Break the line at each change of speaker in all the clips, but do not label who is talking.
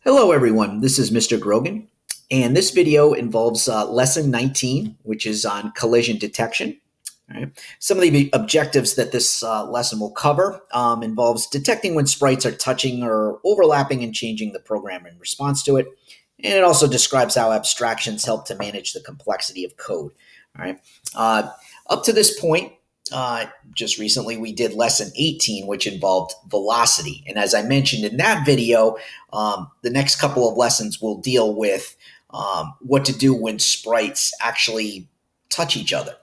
Hello, everyone. This is Mr. Grogan, and this video involves lesson 19, which is on collision detection. All right. Some of the objectives that this lesson will cover involves detecting when sprites are touching or overlapping and changing the program in response to it. And it also describes how abstractions help to manage the complexity of code. All right. Up to this point, just recently we did lesson 18, which involved velocity. And as I mentioned in that video, the next couple of lessons will deal with what to do when sprites actually touch each other.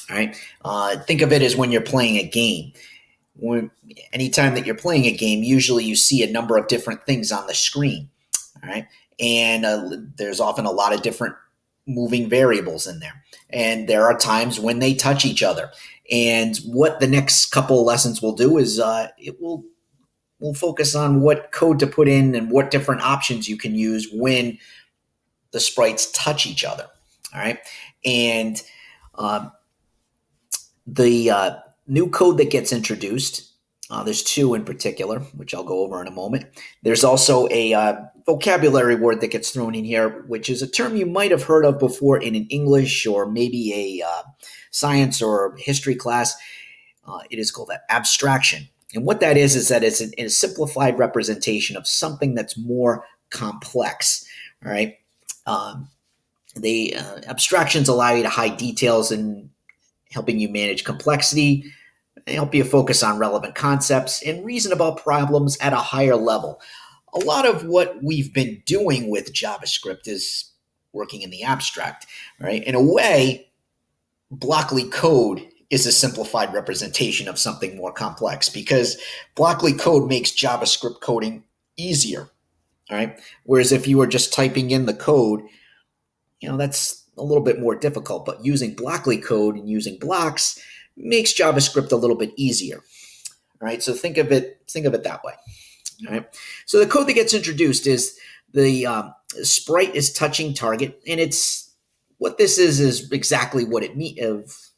All right. Think of it as when you're playing a game. Anytime that you're playing a game, usually you see a number of different things on the screen. All right. And there's often a lot of different moving variables in there. And there are times when they touch each other. And what the next couple of lessons will do is we'll focus on what code to put in and what different options you can use when the sprites touch each other. All right. And the new code that gets introduced, there's two in particular, which I'll go over in a moment. There's also a vocabulary word that gets thrown in here, which is a term you might have heard of before in an English or maybe a science or history class. It is called abstraction. And what that is that it's a simplified representation of something that's more complex. All right. The abstractions allow you to hide details and helping you manage complexity. They help you focus on relevant concepts and reason about problems at a higher level. A lot of what we've been doing with JavaScript is working in the abstract, right? In a way, Blockly code is a simplified representation of something more complex because Blockly code makes JavaScript coding easier, all right? Whereas if you were just typing in the code, that's a little bit more difficult, but using Blockly code and using blocks makes JavaScript a little bit easier. All right, so think of it that way. All right, so the code that gets introduced is the sprite is touching target, and it's what this is exactly what it means.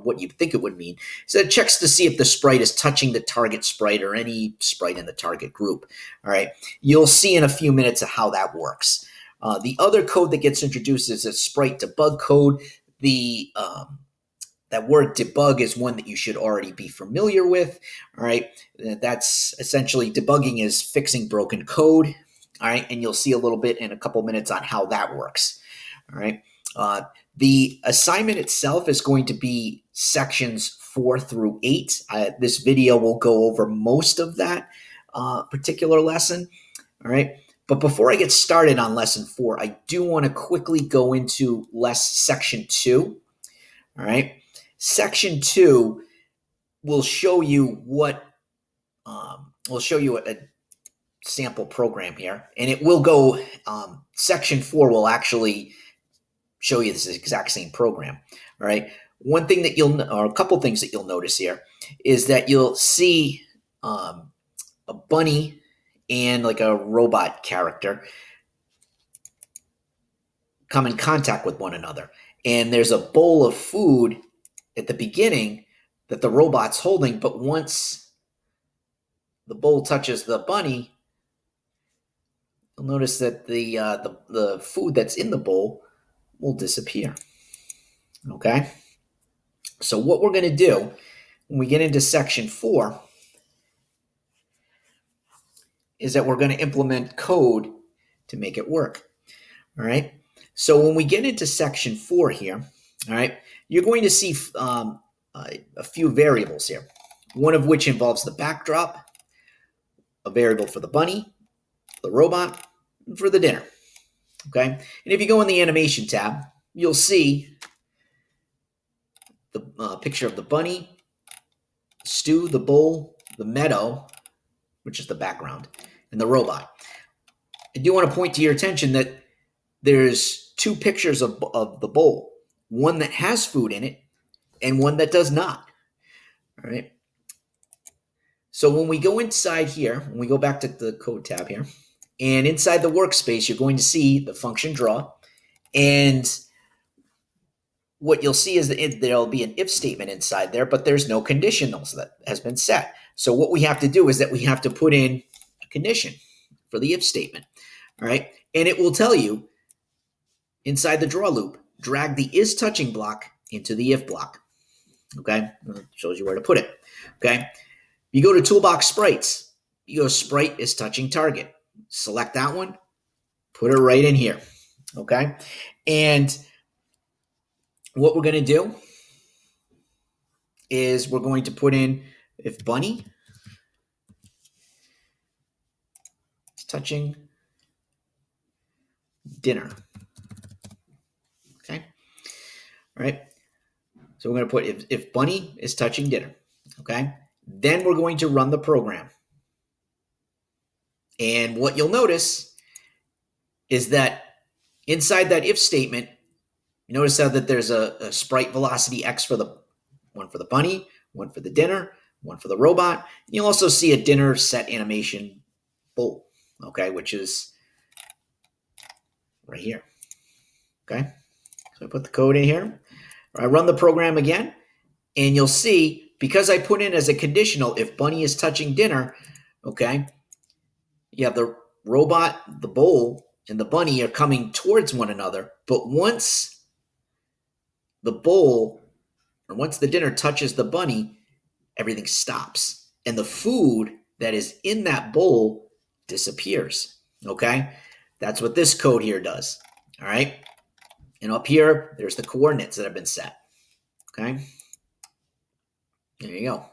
What you think it would mean. So it checks to see if the sprite is touching the target sprite or any sprite in the target group. All right, you'll see in a few minutes of how that works. The other code that gets introduced is a sprite debug code. That word debug is one that you should already be familiar with. All right. That's essentially debugging is fixing broken code. All right. And you'll see a little bit in a couple minutes on how that works. All right. The assignment itself is going to be sections 4 through 8. This video will go over most of that particular lesson. All right. But before I get started on lesson 4, I do want to quickly go into section 2. All right. Section 2 will show you a sample program here, and it will go. Section 4 will actually show you this exact same program. All right. One thing that or a couple things that you'll notice here is that you'll see a bunny and like a robot character come in contact with one another, and there's a bowl of food at the beginning that the robot's holding, but once the bowl touches the bunny, you'll notice that the food that's in the bowl will disappear. Okay? So what we're going to do when we get into section 4 is that we're going to implement code to make it work. All right? So when we get into section 4 here, all right, you're going to see a few variables here, one of which involves the backdrop, a variable for the bunny, the robot, and for the dinner. Okay? And if you go in the animation tab, you'll see the picture of the bunny, stew, the bowl, the meadow, which is the background, and the robot. I do want to point to your attention that there's two pictures of the bowl, one that has food in it and one that does not. All right. So when we go inside here, when we go back to the code tab here, and inside the workspace, you're going to see the function draw. And what you'll see is that there'll be an if statement inside there, but there's no conditionals that has been set. So what we have to do is that we have to put in a condition for the if statement. All right. And it will tell you inside the draw loop, drag the is touching block into the if block. Okay. It shows you where to put it. Okay. You go to Toolbox Sprites. You go Sprite is touching target. Select that one. Put it right in here. Okay. And what we're going to do is we're going to put in if bunny is touching dinner. Okay. All right. So we're going to put if bunny is touching dinner. Okay. Then we're going to run the program. And what you'll notice is that inside that if statement, you notice how that there's a sprite velocity X for the one for the bunny, one for the dinner, one for the robot. And you'll also see a dinner set animation bowl, okay, which is right here. Okay. So I put the code in here. I run the program again, and you'll see because I put in as a conditional if bunny is touching dinner, okay, you have the robot, the bowl, and the bunny are coming towards one another. But once the bowl or once the dinner touches the bunny, everything stops. And the food that is in that bowl disappears. Okay? That's what this code here does. All right? And up here, there's the coordinates that have been set. Okay? There you go.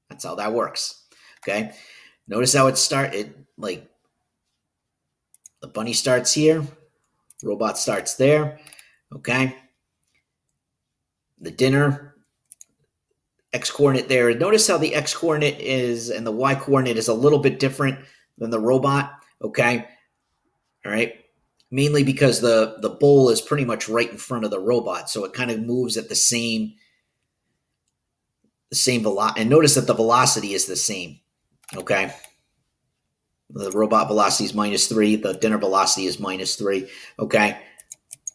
That's how that works. Okay? Notice how it started, like the bunny starts here, robot starts there. Okay? The dinner, X coordinate there. Notice how the X coordinate is and the Y coordinate is a little bit different than the robot. Okay. All right. Mainly because the bowl is pretty much right in front of the robot. So it kind of moves at the same velocity. And notice that the velocity is the same. Okay. The robot velocity is -3. The dinner velocity is -3. Okay.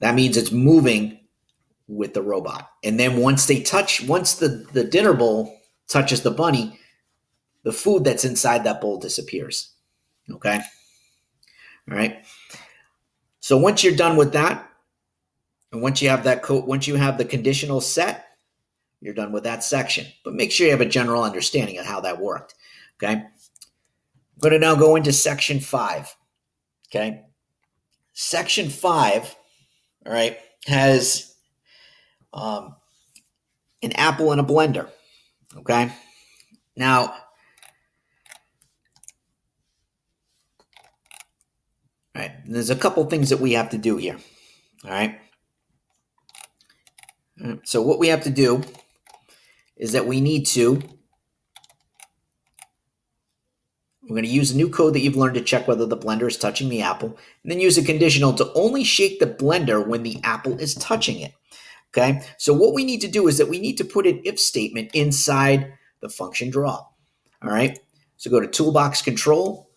That means it's moving with the robot. And then once the dinner bowl touches the bunny, the food that's inside that bowl disappears. Okay. All right. So once you're done with that, and once you have that code, once you have the conditional set, you're done with that section. But make sure you have a general understanding of how that worked. Okay. I'm going to now go into section 5. Okay. Section 5, all right, has an apple and a blender. Okay. Now, all right, there's a couple things that we have to do here. All right. So what we have to do is that we're going to use a new code that you've learned to check whether the blender is touching the apple, and then use a conditional to only shake the blender when the apple is touching it. Okay, so what we need to do is that we need to put an if statement inside the function draw. All right, so go to Toolbox Control,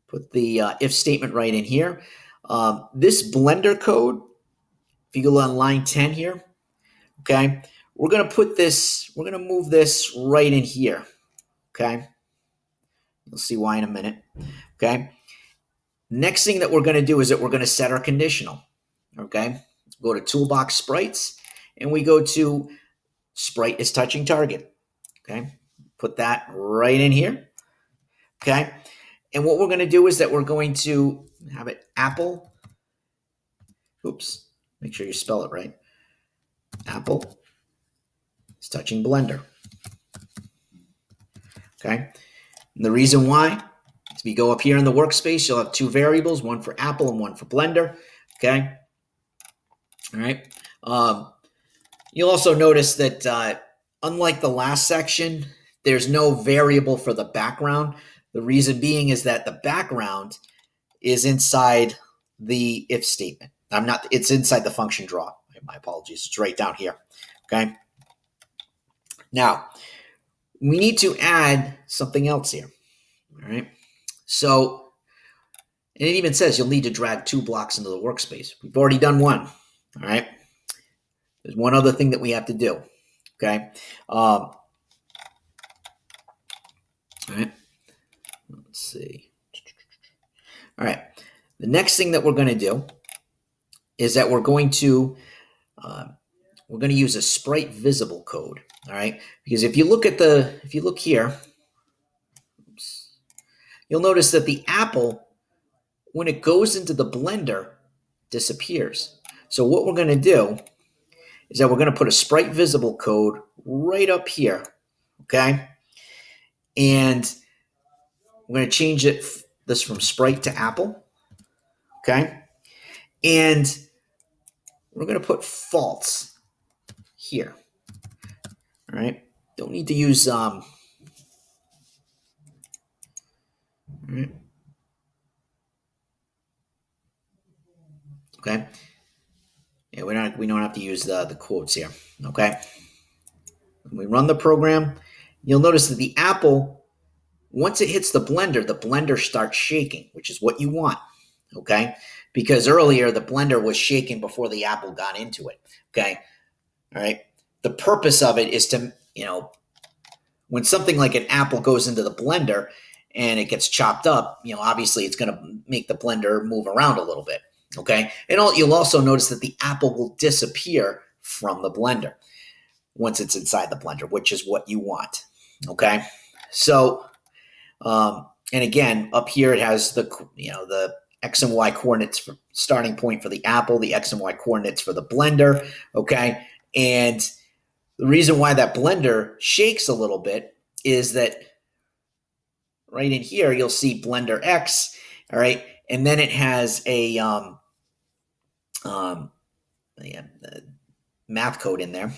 put the if statement right in here. This blender code, if you go on line 10 here, okay, we're going to move this right in here. Okay, you'll see why in a minute. Okay, next thing that we're going to do is that we're going to set our conditional. Okay, go to Toolbox Sprites, and we go to Sprite is touching target. Okay, put that right in here. Okay, and what we're going to do is that we're going to have it apple. Oops, make sure you spell it right. Apple is touching blender. Okay, and the reason why is we go up here in the workspace, you'll have two variables, one for apple and one for blender. Okay, all right. You'll also notice that unlike the last section, there's no variable for the background. The reason being is that the background is inside the if statement. It's inside the function draw. My apologies. It's right down here. Okay. Now, we need to add something else here. All right. So, and it even says you'll need to drag 2 blocks into the workspace. We've already done one. All right. There's one other thing that we have to do. Okay. All right. Let's see. All right. The next thing that we're going to do is that uh, we're going to use a sprite visible code. All right. Because if you look here, oops, you'll notice that the apple, when it goes into the blender, disappears. So what we're going to do is that we're going to put a sprite visible code right up here. Okay. And we're going to change this from sprite to apple. Okay. And we're going to put false here. All right. Don't need to use all right. Okay. Yeah, we don't have to use the quotes here. Okay. When we run the program, you'll notice that the apple, once it hits the blender starts shaking, which is what you want. Okay. Because earlier the blender was shaking before the apple got into it. Okay. All right. The purpose of it is to, when something like an apple goes into the blender and it gets chopped up, obviously it's going to make the blender move around a little bit. Okay. And you'll also notice that the apple will disappear from the blender once it's inside the blender, which is what you want. Okay. So, and again, up here it has the X and Y coordinates for starting point for the apple, the X and Y coordinates for the blender. Okay. And the reason why that blender shakes a little bit is that right in here, you'll see blender X. All right. And then it has a, math code in there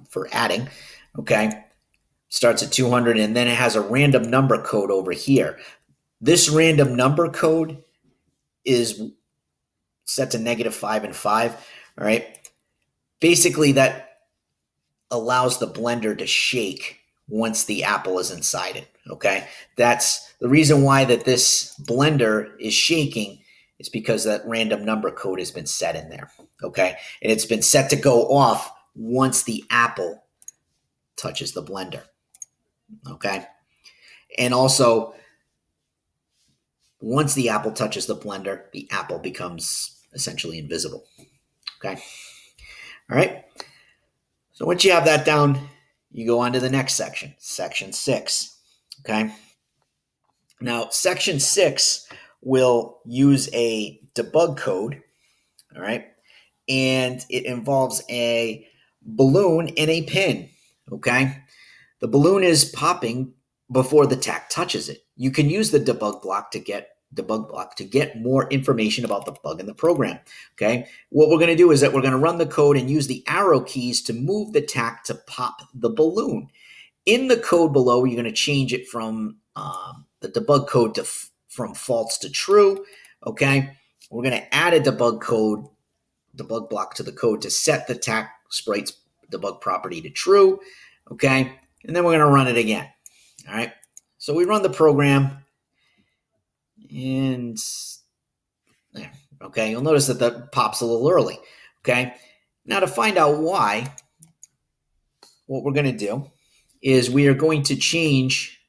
for adding. Okay. Starts at 200, and then it has a random number code over here. This random number code is set to -5 and 5. All right. Basically, that allows the blender to shake once the apple is inside it. Okay. That's the reason why that this blender is shaking, is because that random number code has been set in there. Okay. And it's been set to go off once the apple touches the blender. Okay. And also, once the apple touches the blender, the apple becomes essentially invisible. Okay. All right. So once you have that down, you go on to the next section, section 6. Okay. Now, section 6 will use a debug code. All right. And it involves a balloon and a pin. Okay. The balloon is popping before the tack touches it. You can use the debug block to get more information about the bug in the program. Okay. What we're going to do is that we're going to run the code and use the arrow keys to move the tack to pop the balloon. In the code below, you're going to change it from the debug code from false to true. Okay. We're going to add a debug block to the code to set the tack sprite's debug property to true. Okay. And then we're going to run it again. All right. So we run the program, and there. Okay. You'll notice that that pops a little early. Okay. Now, to find out why, what we're going to do is we are going to change.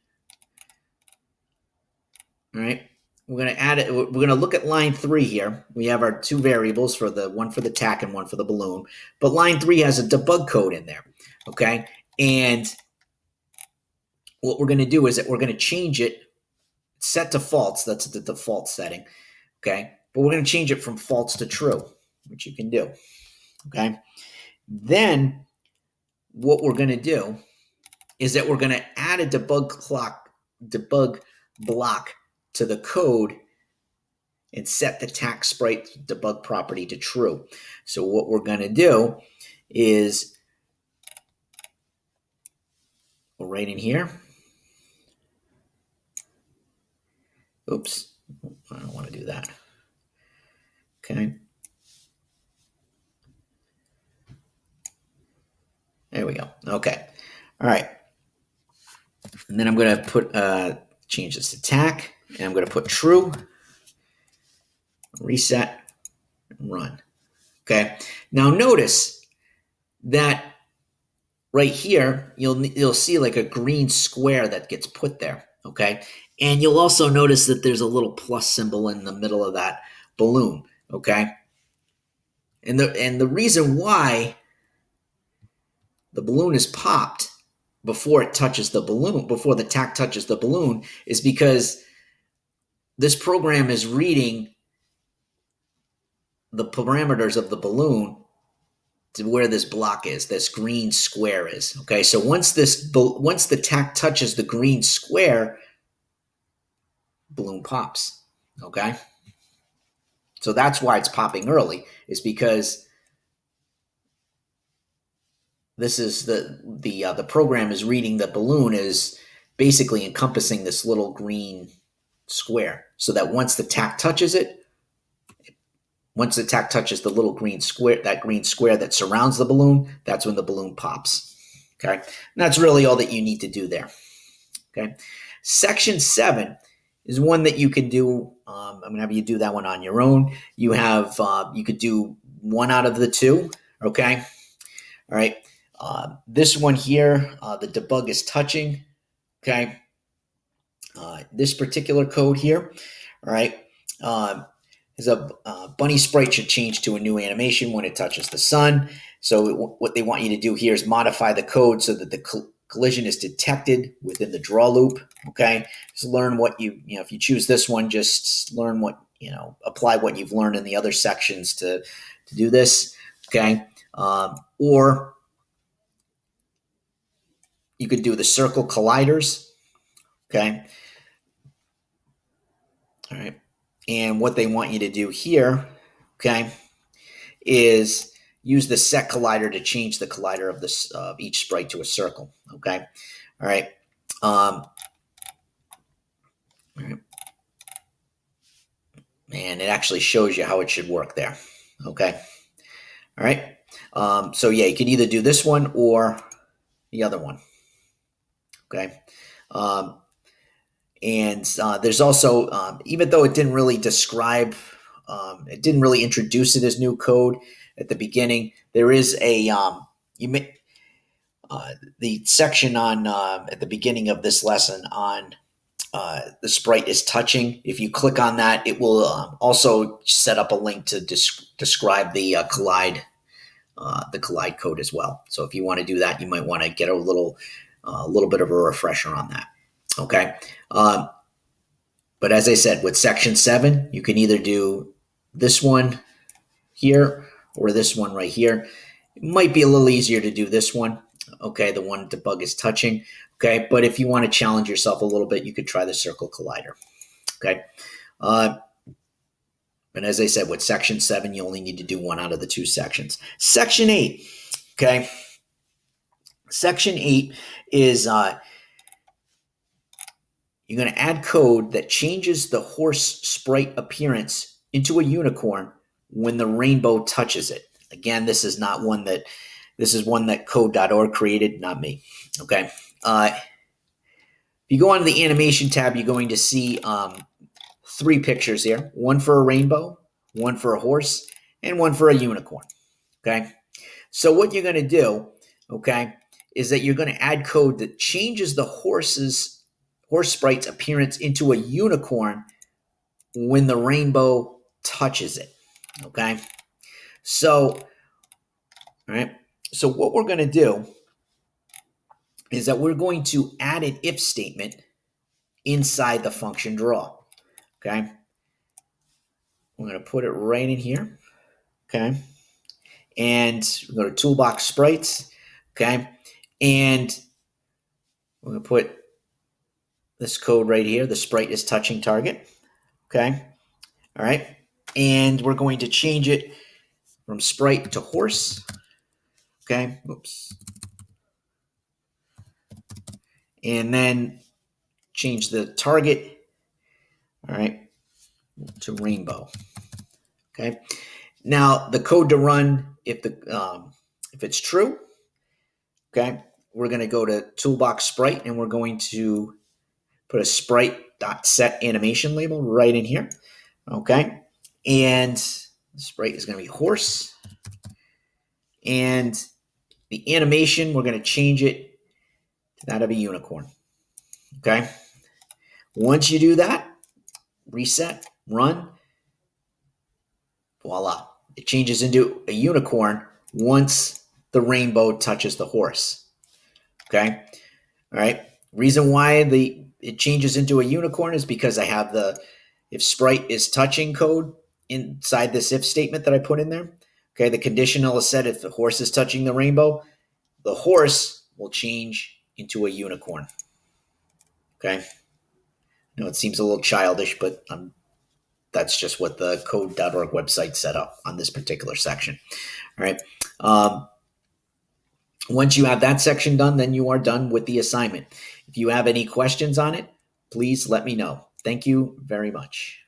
All right. We're going to add it. We're going to look at line 3 here. We have our two variables for one for the tack and one for the balloon. But line 3 has a debug code in there. Okay. And what we're going to do is that we're going to change it, set to false. That's the default setting. Okay. But we're going to change it from false to true, which you can do. Okay. Then what we're going to do is that we're going to add a debug block to the code and set the tack sprite debug property to true. So what we're going to do is we'll write in here. Oops, I don't want to do that. Okay. There we go. Okay. All right. And then I'm going to change this to tack, and I'm going to put true, reset, and run. Okay. Now notice that right here, you'll see like a green square that gets put there. Okay. And you'll also notice that there's a little plus symbol in the middle of that balloon, okay? And the reason why the balloon is popped before it touches the balloon, before the tack touches the balloon, is because this program is reading the parameters of the balloon to where this block is, this green square is. Okay, so once the tack touches the green square, balloon pops. Okay, so that's why it's popping early, is because this is the program is reading the balloon is basically encompassing this little green square, so that once the tack touches it, once the tack touches the little green square, that green square that surrounds the balloon, that's when the balloon pops. Okay, and that's really all that you need to do there. Okay, section 7 is one that you can do. I'm going to have you do that one on your own. You could do one out of the two. Okay, all right. This one here, the debug is touching. Okay, this particular code here. All right. Is a bunny sprite should change to a new animation when it touches the sun. So what they want you to do here is modify the code so that the collision is detected within the draw loop. Okay, just learn what if you choose this one, just learn what apply what you've learned in the other sections to do this. Okay, or you could do the circle colliders. Okay, all right, and what they want you to do here, okay, is use the set collider to change the collider of this each sprite to a circle. Okay, all right. All right. And it actually shows you how it should work there. Okay, all right. So yeah, you can either do this one or the other one. Okay, and there's also even though it didn't really describe, it didn't really introduce it as new code at the beginning. There is a you may the section on at the beginning of this lesson on the sprite is touching. If you click on that, it will also set up a link to describe the collide code as well. So if you want to do that, you might want to get a little bit of a refresher on that. Okay. But as I said, with section 7, you can either do this one here or this one right here. It might be a little easier to do this one. Okay, the one debug is touching. Okay, but if you want to challenge yourself a little bit, you could try the circle collider. Okay, and as I said, with section 7, you only need to do one out of the two sections. Section 8. Okay, section 8 is you're going to add code that changes the horse sprite appearance into a unicorn when the rainbow touches it. Again, this is one that code.org created, not me. Okay. If you go onto the animation tab, you're going to see 3 pictures here. One for a rainbow, one for a horse, and one for a unicorn. Okay. So what you're going to do, okay, is that you're going to add code that changes the horse sprite's appearance into a unicorn when the rainbow touches it. Okay. So, all right. So what we're going to do is that we're going to add an if statement inside the function draw. Okay. We're going to put it right in here. Okay. And we're going to toolbox sprites. Okay. And we're going to put this code right here. The sprite is touching target. Okay. All right. And we're going to change it from sprite to horse. Okay. Oops. And then change the target. All right. To rainbow. Okay. Now the code to run if it's true. Okay. We're going to go to toolbox sprite and we're going to put a sprite.set animation label right in here. Okay. And the sprite is going to be horse. And the animation, we're going to change it to that of a unicorn. Okay. Once you do that, reset, run, voila. It changes into a unicorn once the rainbow touches the horse. Okay? All right. Reason why it changes into a unicorn is because I have the if Sprite is touching code inside this if statement that I put in there. Okay, the conditional is set if the horse is touching the rainbow, the horse will change into a unicorn. Okay. No, it seems a little childish, but that's just what the code.org website set up on this particular section. All right. Um, Once you have that section done, then you are done with the assignment. If you have any questions on it, please let me know. Thank you very much.